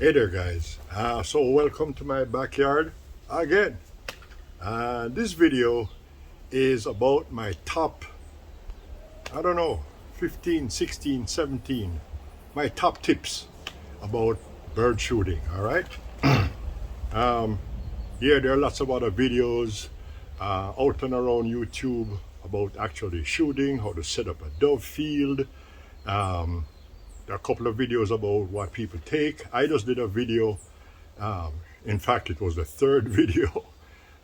Hey there guys, so welcome to my backyard again. This video is about my top, I don't know, 15, 16, 17, my top tips about bird shooting, all right? Yeah, there are lots of other videos out and around YouTube about actually shooting, how to set up a dove field. There are a couple of videos about what people take. I just did a video, in fact it was the third video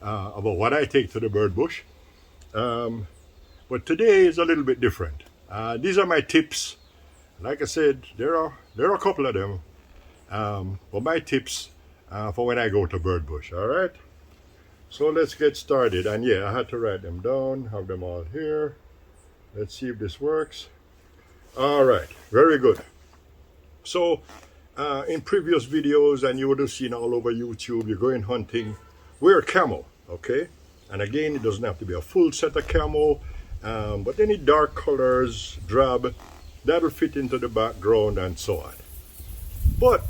about what I take to the bird bush. But today is a little bit different. These are my tips. Like I said, there are a couple of them, but my tips for when I go to bird bush, all right? So let's get started. And yeah, I had to write them down, have them all here. Let's see if this works. All right, very good. So in previous videos, and you would have seen all over YouTube, you're going hunting, wear camo, okay? And again, it doesn't have to be a full set of camo, but any dark colors, drab, that'll fit into the background and so on. But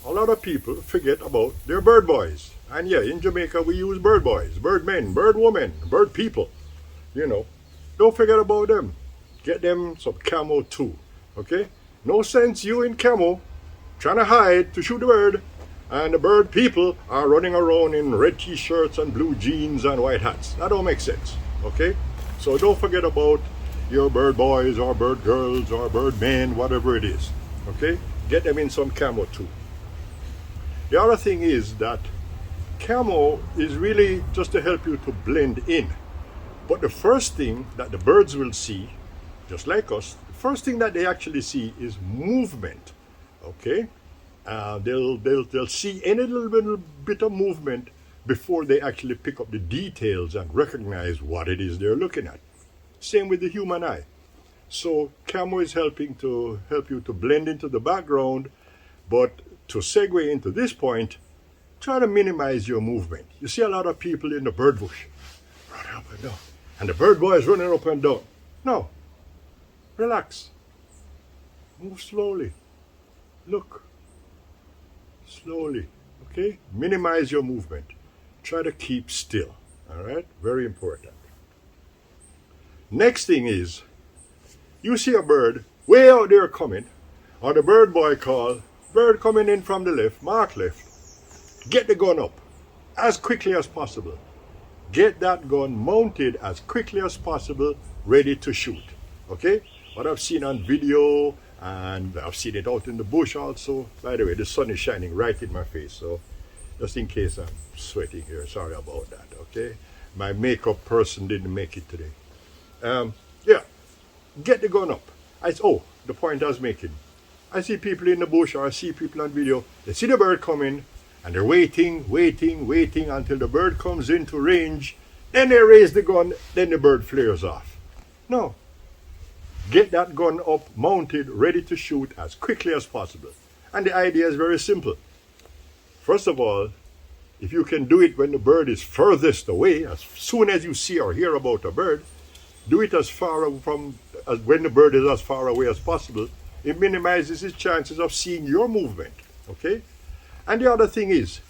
a lot of people forget about their bird boys. And yeah, in Jamaica, we use bird boys, bird men, bird women, bird people, you know. Don't forget about them. Get them some camo too, okay? No sense you in camo trying to hide to shoot the bird, and the bird people are running around in red t-shirts and blue jeans and white hats. That don't make sense, okay? So don't forget about your bird boys or bird girls or bird men, whatever it is, okay? Get them in some camo too. The other thing is that camo is really just to help you to blend in. But the first thing that the birds will see, just like us, the first thing that they actually see is movement, okay? They'll see any little bit of movement before they actually pick up the details and recognize what it is they're looking at. Same with the human eye. So camo is helping to help you to blend into the background, but to segue into this point, try to minimize your movement. You see a lot of people in the bird bush running up and down, and the bird boy is running up and down. No. Relax. Move slowly. Look. Slowly. Okay? Minimize your movement. Try to keep still. All right? Very important. Next thing is, you see a bird way out there coming, or the bird boy call, bird coming in from the left, mark left. Get the gun up as quickly as possible. Get that gun mounted as quickly as possible, ready to shoot. Okay? What I've seen on video, and I've seen it out in the bush also. By the way, the sun is shining right in my face, so just in case I'm sweating here, sorry about that, okay? My makeup person didn't make it today. Yeah, get the gun up. The point I was making. I see people in the bush, or I see people on video, they see the bird coming, and they're waiting until the bird comes into range, then they raise the gun, then the bird flares off. No. Get that gun up, mounted, ready to shoot as quickly as possible. And the idea is very simple. First of all, if you can do it when the bird is furthest away, as soon as you see or hear about a bird, do it as when the bird is as far away as possible. It minimizes its chances of seeing your movement, okay? And the other thing is,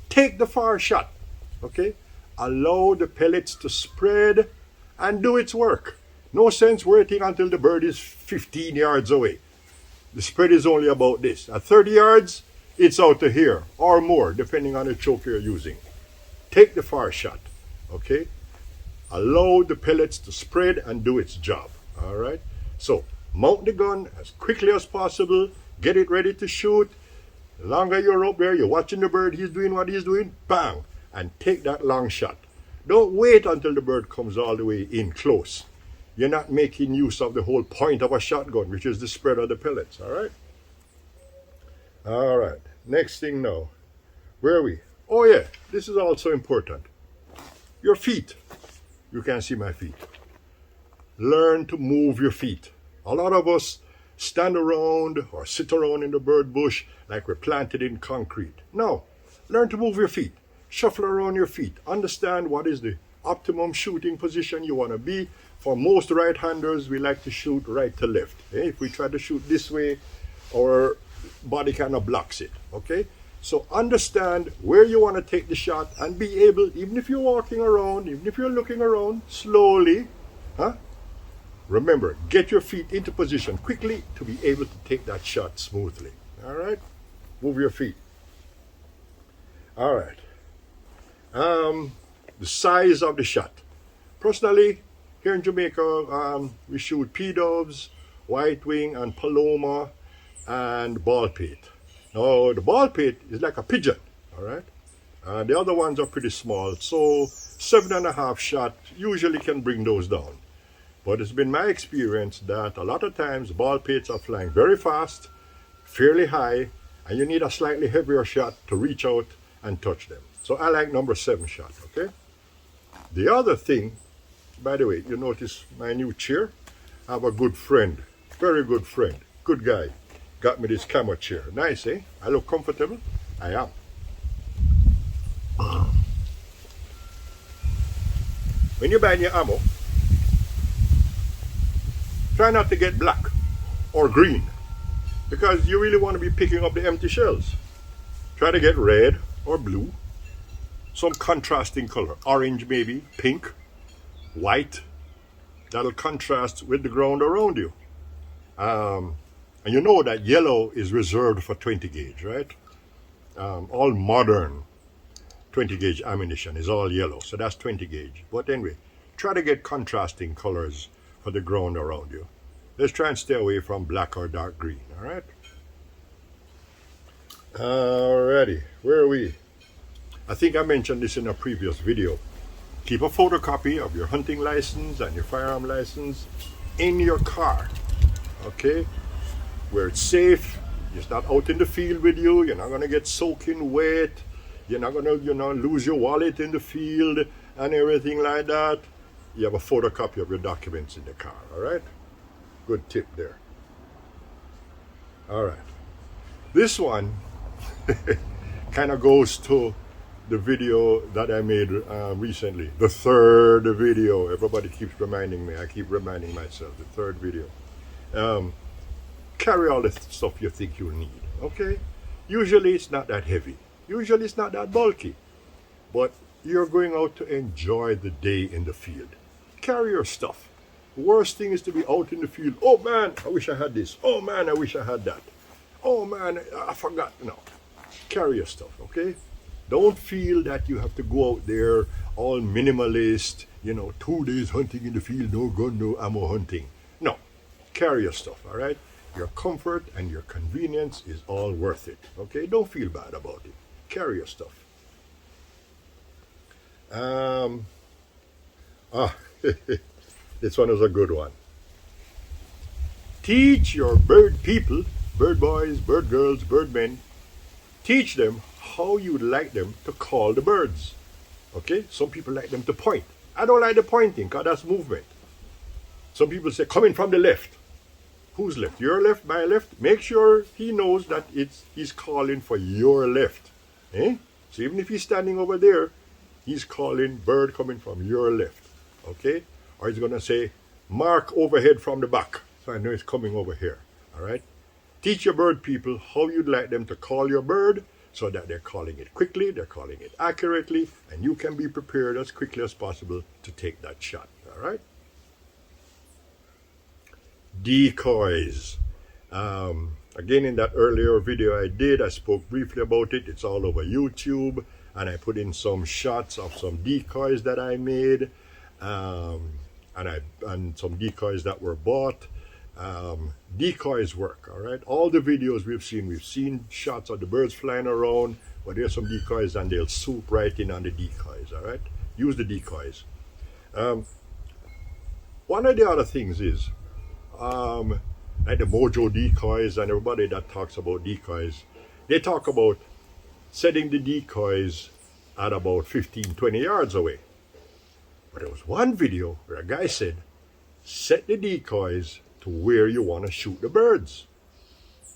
take the far shot, okay? Allow the pellets to spread and do its work. No sense waiting until the bird is 15 yards away. The spread is only about this. At 30 yards, it's out to here or more, depending on the choke you're using. Take the far shot, okay? Allow the pellets to spread and do its job, all right? So, mount the gun as quickly as possible, get it ready to shoot. The longer you're up there, you're watching the bird, he's doing what he's doing, bang, and take that long shot. Don't wait until the bird comes all the way in close. You're not making use of the whole point of a shotgun, which is the spread of the pellets, all right? All right, next thing now. Where are we? Oh yeah, this is also important. Your feet. You can't see my feet. Learn to move your feet. A lot of us stand around or sit around in the bird bush like we're planted in concrete. No, learn to move your feet. Shuffle around your feet. Understand what is the optimum shooting position you want to be. For most right-handers, we like to shoot right to left. If we try to shoot this way, our body kind of blocks it, okay? So understand where you want to take the shot and be able, even if you're walking around, even if you're looking around, slowly, huh? Remember, get your feet into position quickly to be able to take that shot smoothly. All right? Move your feet. All right. The size of the shot. Personally, here in Jamaica, we shoot P-doves, white wing, and paloma, and ball pate. Now, the ball pate is like a pigeon, all right? The other ones are pretty small, so 7.5 shot usually can bring those down. But it's been my experience that a lot of times ball pates are flying very fast, fairly high, and you need a slightly heavier shot to reach out and touch them. So I like number 7 shot, okay? The other thing, by the way, you notice my new chair? I have a good friend, very good friend, good guy. Got me this camera chair. Nice, eh? I look comfortable? I am. When you're buying your ammo, try not to get black or green, because you really want to be picking up the empty shells. Try to get red or blue, some contrasting color, orange maybe, pink, white. That'll contrast with the ground around you. And you know that yellow is reserved for 20 gauge, right? All modern 20 gauge ammunition is all yellow, so that's 20 gauge. But anyway, try to get contrasting colors for the ground around you. Let's try and stay away from black or dark green, all right? Alrighty, where are we? I think I mentioned this in a previous video. Keep a photocopy of your hunting license and your firearm license in your car, okay? Where it's safe, it's not out in the field with you, you're not gonna get soaking wet, you're not gonna, lose your wallet in the field and everything like that. You have a photocopy of your documents in the car, all right? Good tip there. All right. This one kind of goes to the video that I made recently, the third video. Everybody keeps reminding me, I keep reminding myself, the third video. Carry all the stuff you think you'll need, okay? Usually it's not that heavy. Usually it's not that bulky. But you're going out to enjoy the day in the field. Carry your stuff. The worst thing is to be out in the field. Oh man, I wish I had this. Oh man, I wish I had that. Oh man, I forgot. No. Carry your stuff, okay? Don't feel that you have to go out there all minimalist, 2 days hunting in the field, no gun, no ammo hunting. No. Carry your stuff, all right? Your comfort and your convenience is all worth it, okay? Don't feel bad about it. Carry your stuff. This one is a good one. Teach your bird people, bird boys, bird girls, bird men, teach them how you'd like them to call the birds. Okay? Some people like them to point. I don't like the pointing because that's movement. Some people say, coming from the left. Who's left? Your left, my left? Make sure he knows that he's calling for your left. Eh? So even if he's standing over there, he's calling bird coming from your left. Okay? Or he's going to say, mark overhead from the back. So I know it's coming over here. All right? Teach your bird people how you'd like them to call your bird so that they're calling it quickly, they're calling it accurately, and you can be prepared as quickly as possible to take that shot. All right? Decoys. Again, in that earlier video I spoke briefly about it. It's all over YouTube, and I put in some shots of some decoys that I made, and some decoys that were bought. Decoys work, all right? All the videos we've seen shots of the birds flying around, but there's some decoys and they'll swoop right in on the decoys, all right? Use the decoys. One of the other things is, like the Mojo decoys and everybody that talks about decoys, they talk about setting the decoys at about 15-20 yards away. But there was one video where a guy said, set the decoys to where you want to shoot the birds.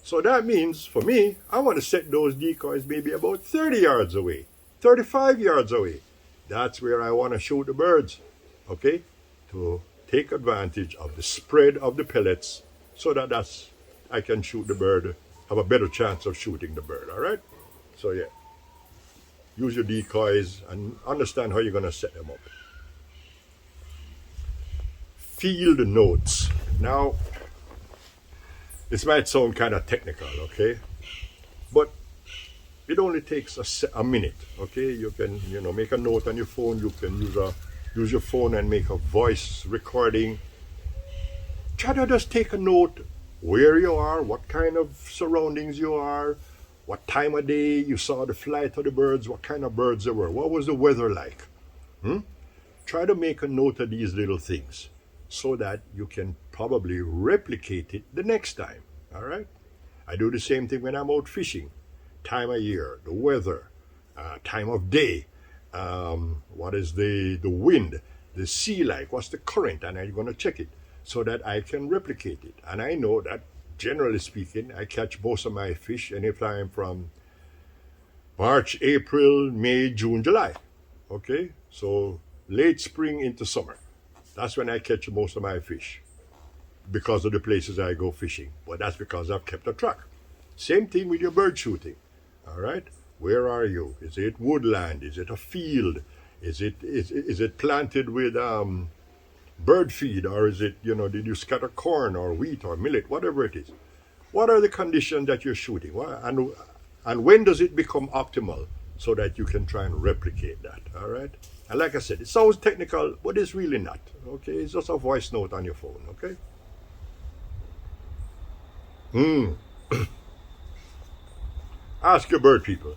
So that means, for me, I want to set those decoys maybe about 30 yards away, 35 yards away. That's where I want to shoot the birds, okay? To take advantage of the spread of the pellets so that I can shoot the bird, have a better chance of shooting the bird, all right? So yeah, use your decoys and understand how you're going to set them up. Field notes. Now, this might sound kind of technical, okay? But it only takes a minute, okay? You can, make a note on your phone. You can use your phone and make a voice recording. Try to just take a note where you are, what kind of surroundings you are, what time of day you saw the flight of the birds, what kind of birds there were, what was the weather like. Try to make a note of these little things so that you can probably replicate it the next time, all right? I do the same thing when I'm out fishing. Time of year, the weather, time of day, what is the wind, the sea like, what's the current, and I'm going to check it so that I can replicate it. And I know that, generally speaking, I catch most of my fish anytime from March, April, May, June, July. Okay, so late spring into summer. That's when I catch most of my fish because of the places I go fishing. But that's because I've kept a track. Same thing with your bird shooting. All right, where are you? Is it woodland? Is it a field? Is it planted with bird feed, or is it, did you scatter corn or wheat or millet, whatever it is? What are the conditions that you're shooting? And when does it become optimal so that you can try and replicate that? All right. And like I said, it sounds technical, but it's really not. Okay, it's just a voice note on your phone. Okay. Ask your bird people.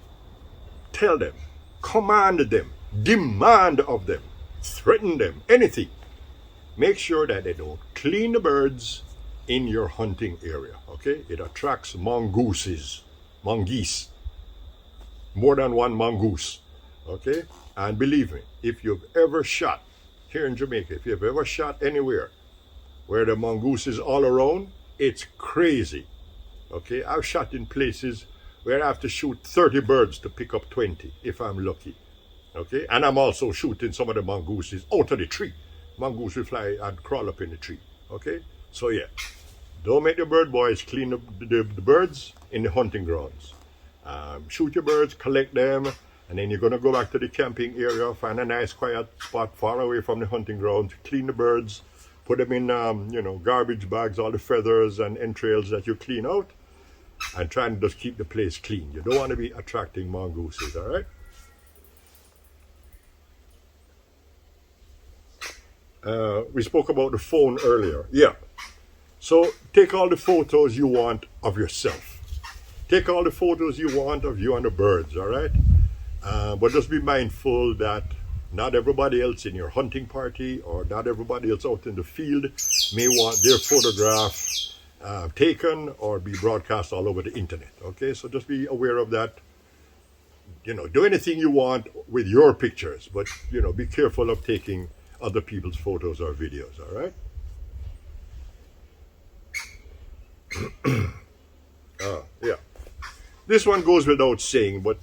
Tell them. Command them. Demand of them. Threaten them. Anything. Make sure that they don't clean the birds in your hunting area. Okay? It attracts mongooses. Mongoose. More than one mongoose. Okay? And believe me, if you've ever shot here in Jamaica, if you've ever shot anywhere where the mongoose is all around, it's crazy. Okay? I've shot in places where I have to shoot 30 birds to pick up 20 if I'm lucky. Okay? And I'm also shooting some of the mongooses out of the tree. Mongoose will fly and crawl up in the tree. Okay? So yeah, don't make the bird boys clean the birds in the hunting grounds. Shoot your birds, collect them, and then you're going to go back to the camping area, find a nice quiet spot far away from the hunting grounds, clean the birds, put them in garbage bags, all the feathers and entrails that you clean out, and try and just keep the place clean. You don't want to be attracting mongooses, all right? We spoke about the phone earlier. Yeah. So take all the photos you want of yourself. Take all the photos you want of you and the birds, all right? But just be mindful that not everybody else in your hunting party or not everybody else out in the field may want their photograph taken or be broadcast all over the internet, okay? So just be aware of that. Do anything you want with your pictures, but, be careful of taking other people's photos or videos, all right? Yeah. This one goes without saying, but,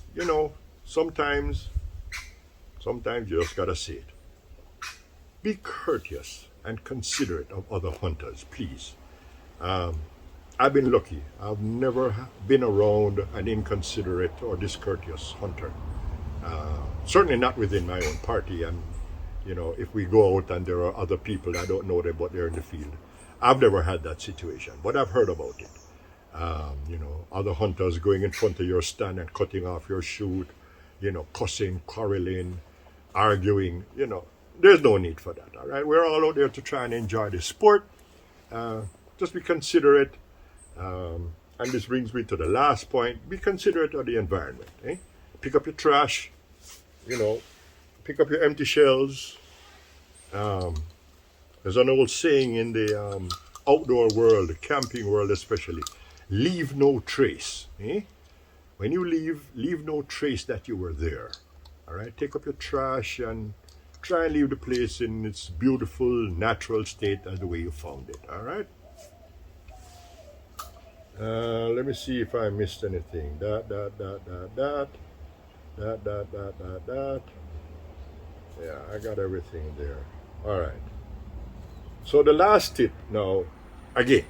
sometimes you just gotta say it. Be courteous and considerate of other hunters, please. I've been lucky. I've never been around an inconsiderate or discourteous hunter. Certainly not within my own party. And, if we go out and there are other people, I don't know them, but they're in the field. I've never had that situation, but I've heard about it. Other hunters going in front of your stand and cutting off your shoot, cussing, quarreling, arguing, there's no need for that, all right? We're all out there to try and enjoy the sport. Just be considerate. And this brings me to the last point. Be considerate of the environment. Eh? Pick up your trash, pick up your empty shells. There's an old saying in the outdoor world, the camping world especially, leave no trace. Eh? When you leave no trace that you were there. All right, take up your trash and try and leave the place in its beautiful, natural state as the way you found it. All right. Let me see if I missed anything. That. Yeah, I got everything there. All right. So the last tip now, again,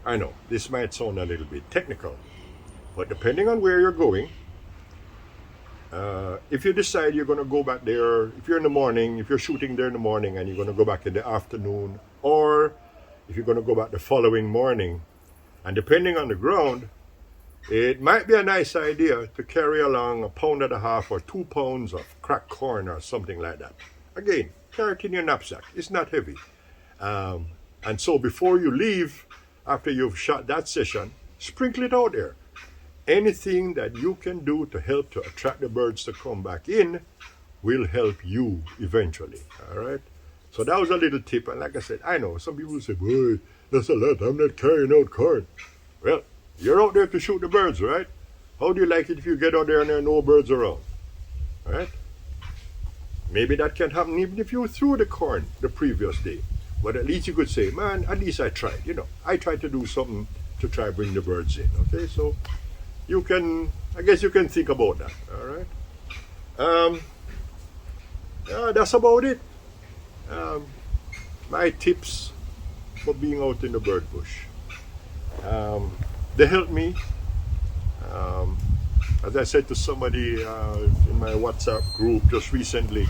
I know this might sound a little bit technical, but depending on where you're going, If you decide you're going to go back there, if you're in the morning, if you're shooting there in the morning and you're going to go back in the afternoon, or if you're going to go back the following morning, and depending on the ground, it might be a nice idea to carry along 1.5 pounds or 2 pounds of cracked corn or something like that. Again, carry it in your knapsack. It's not heavy. And so before you leave, after you've shot that session, sprinkle it out there. Anything that you can do to help to attract the birds to come back in will help you eventually. All right. So that was a little tip. And like I said, I know some people say, boy, that's a lot. I'm not carrying out corn. Well, you're out there to shoot the birds, right? How do you like it if you get out there and there are no birds around? All right. Maybe that can happen even if you threw the corn the previous day. But at least you could say, man, at least I tried. You know, I tried to do something to try bring the birds in. Okay, so you can, I guess you can think about that. All right. Yeah, that's about it. My tips for being out in the bird bush. They helped me. As I said to somebody in my WhatsApp group just recently,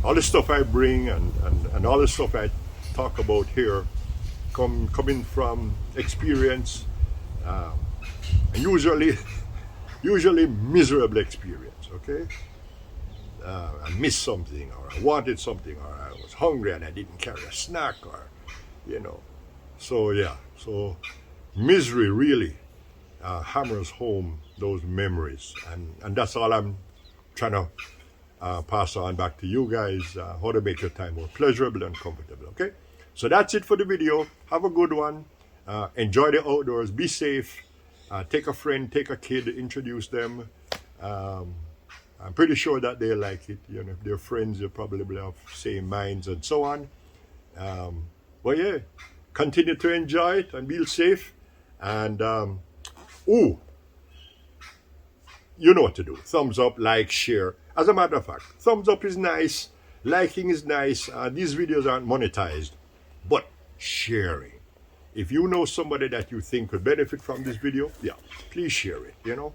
all the stuff I bring and all the stuff I talk about here coming from experience, and usually miserable experience. Okay, I missed something, or I wanted something, or I was hungry and I didn't carry a snack, or so yeah, so misery really hammers home those memories, and that's all I'm trying to pass on back to you guys, how to make your time more pleasurable and comfortable. Okay, so that's it for the video. Have a good one. Enjoy the outdoors. Be safe. Take a friend, take a kid, introduce them. I'm pretty sure that they like it. You know, if they're friends, they probably have same minds and so on. But yeah, continue to enjoy it and be safe. And you know what to do. Thumbs up, like, share. As a matter of fact, thumbs up is nice, liking is nice. These videos aren't monetized, but sharing. If you know somebody that you think could benefit from this video, yeah, please share it. You know,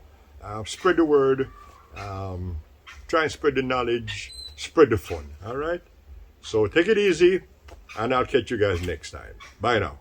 spread the word. Try and spread the knowledge, spread the fun. All right. So take it easy, and I'll catch you guys next time. Bye now.